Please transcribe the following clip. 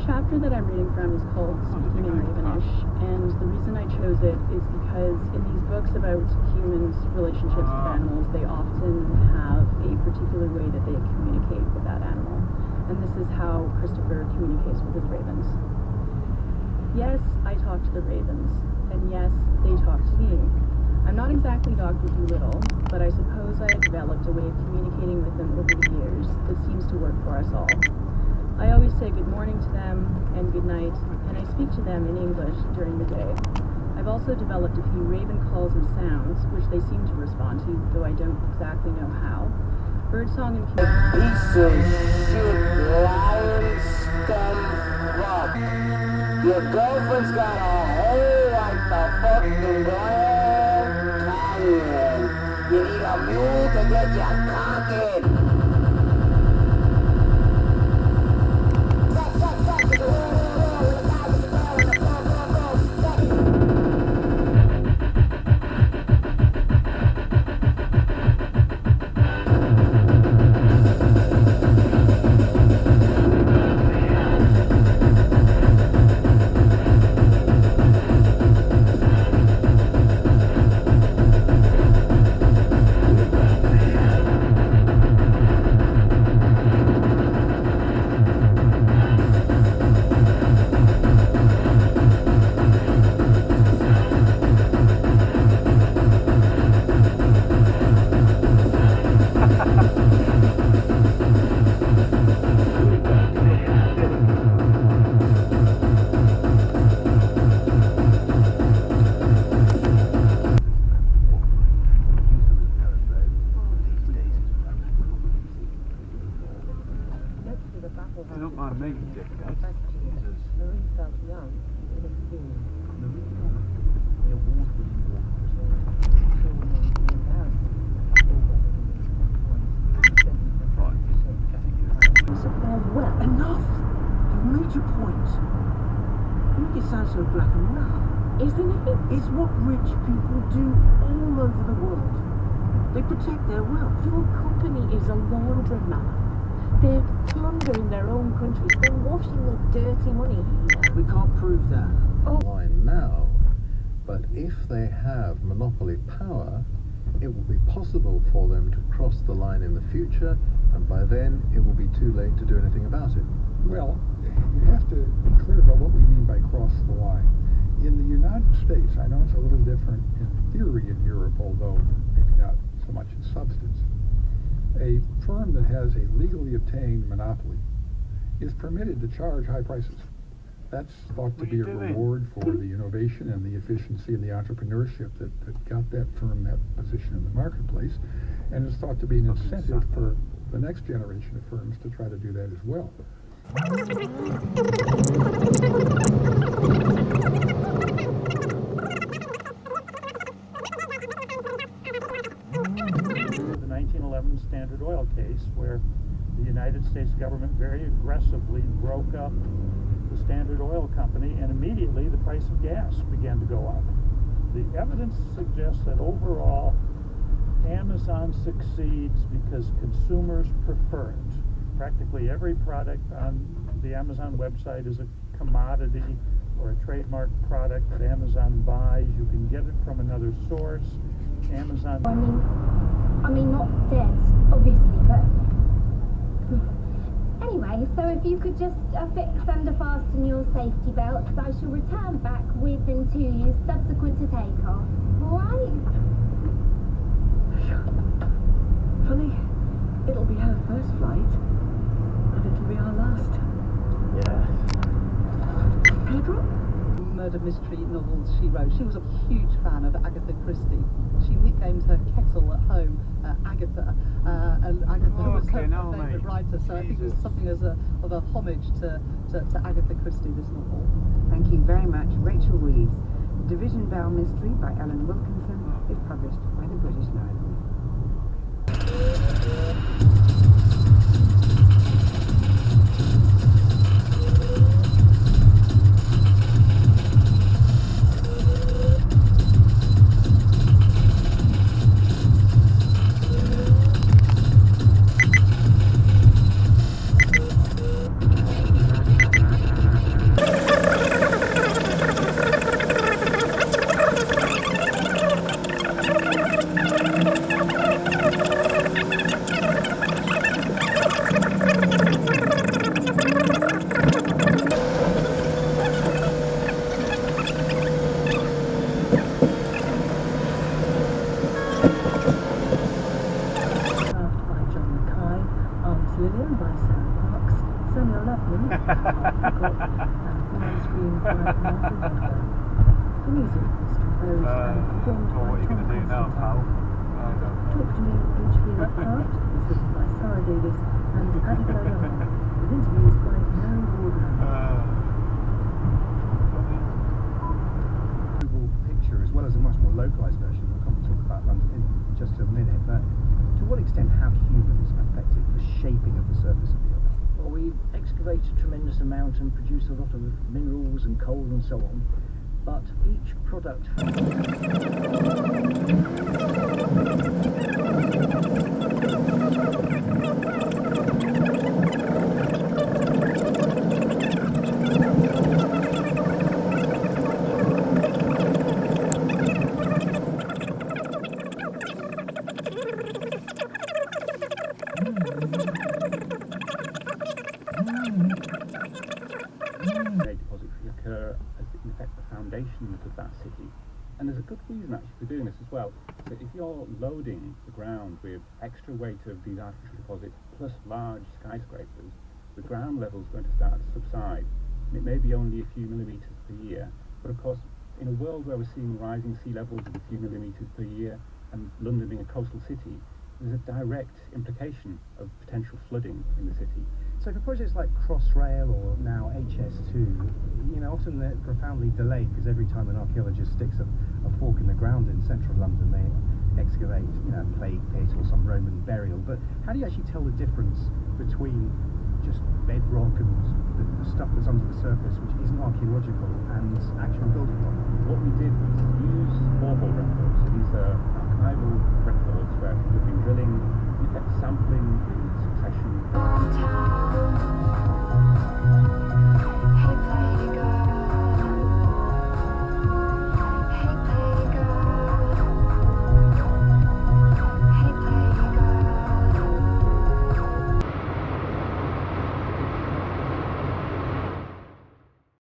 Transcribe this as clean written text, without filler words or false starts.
chapter that I'm reading from is called Speaking in Ravenish, and the reason I chose it is because in these books about humans' relationships with animals, they often have a particular way that they communicate with that animal, and this is how Christopher communicates with his ravens. Yes, I talk to the ravens, and yes, they talk to me. I'm not exactly Dr. Dolittle, but I suppose I have developed a way of communicating with them over the years that seems to work for us all. I always say good morning to them and good night, and I speak to them in English during the day. I've also developed a few raven calls and sounds, which they seem to respond to, though I don't exactly know how. Birdsong and piece of shit lion stem rock. Your girlfriend's got a hole like the fucking Grand Canyon. You need a mule to get your cock in. So black and white, isn't it? It's what rich people do all over the world. They protect their wealth. Your company is a laundromat. They're plundering their own countries. They're washing the dirty money here. We can't prove that. Line now, but if they have monopoly power, it will be possible for them to cross the line in the future, and by then it will be too late to do anything about it. Well, you have to be clear about what we mean by cross the line. In the United States, I know it's a little different in theory in Europe, although maybe not so much in substance. A firm that has a legally obtained monopoly is permitted to charge high prices. That's thought to be a reward for the innovation and the efficiency and the entrepreneurship that got that firm that position in the marketplace, and it's thought to be an incentive for the next generation of firms to try to do that as well. The 1911 Standard Oil case, where the United States government very aggressively broke up the Standard Oil Company, and immediately the price of gas began to go up. The evidence suggests that overall Amazon succeeds because consumers prefer it. Practically every product on the Amazon website is a commodity or a trademark product that Amazon buys. You can get it from another source. Amazon... I mean not dead, obviously, but... Anyway, so if you could just fix and fasten your safety belts, I shall return back with and to you subsequent to takeoff. Alright? Funny, it'll be her first flight, and it'll be our last. Yeah. Pedro? Murder mystery novels she wrote. She was a huge fan of Agatha Christie. She nicknamed her kettle at home Agatha, and Agatha was her favourite writer, so I think it was something as of a homage to Agatha Christie, this novel. Thank you very much. Rachel Reeves. Division Bell Mystery by Ellen Wilkinson is published by the British Library. Well, what are you going to do now, pal? Talk to me, HP Craft, is written by Sarah Davis and Agatha Christie, with interviews by Mary Wardman. Global picture, as well as a much more localised version. We'll come and talk about London in just a minute. But to what extent have humans affected the shaping of the surface of the Earth? Well, we excavate a tremendous amount and produce a lot of minerals and coal and so on. But each product occur as in effect the foundation of that city. And there's a good reason actually for doing this as well. So if you're loading the ground with extra weight of these artificial deposits plus large skyscrapers, the ground level is going to start to subside. And it may be only a few millimetres per year, but of course in a world where we're seeing rising sea levels of a few millimetres per year and London being a coastal city, there's a direct implication of potential flooding in the city. So for projects like Crossrail or now HS2, you know, often they're profoundly delayed because every time an archaeologist sticks a fork in the ground in central London, they excavate, you know, a plague pit or some Roman burial. But how do you actually tell the difference between just bedrock and the stuff that's under the surface, which isn't archaeological, and actual building rock? What we